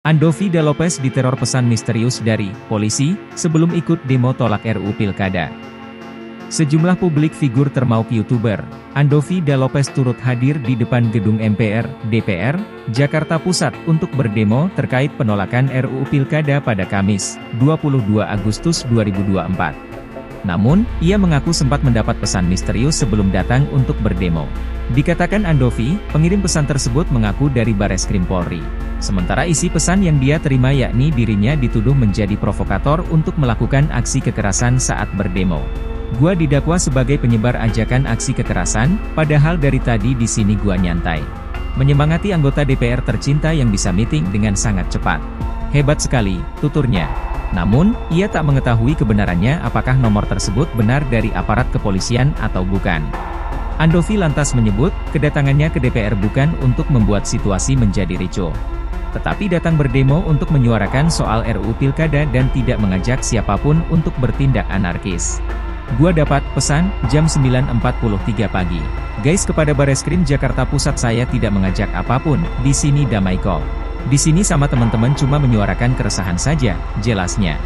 Andovi Da Lopez diteror pesan misterius dari polisi sebelum ikut demo tolak RUU Pilkada. Sejumlah publik figur termasuk YouTuber, Andovi Da Lopez turut hadir di depan gedung MPR, DPR, Jakarta Pusat untuk berdemo terkait penolakan RUU Pilkada pada Kamis, 22 Agustus 2024. Namun, ia mengaku sempat mendapat pesan misterius sebelum datang untuk berdemo. Dikatakan Andovi, pengirim pesan tersebut mengaku dari Bareskrim Polri. Sementara isi pesan yang dia terima yakni dirinya dituduh menjadi provokator untuk melakukan aksi kekerasan saat berdemo. Gua didakwa sebagai penyebar ajakan aksi kekerasan, padahal dari tadi di sini gua nyantai. Menyemangati anggota DPR tercinta yang bisa meeting dengan sangat cepat. Hebat sekali, tuturnya. Namun, ia tak mengetahui kebenarannya apakah nomor tersebut benar dari aparat kepolisian atau bukan. Andovi lantas menyebut, kedatangannya ke DPR bukan untuk membuat situasi menjadi ricuh, tetapi datang berdemo untuk menyuarakan soal RUU Pilkada dan tidak mengajak siapapun untuk bertindak anarkis. Gua dapat pesan, jam 9.43 pagi. Guys, kepada Bareskrim Jakarta Pusat, saya tidak mengajak apapun, di sini damai kok. Di sini sama teman-teman cuma menyuarakan keresahan saja, jelasnya.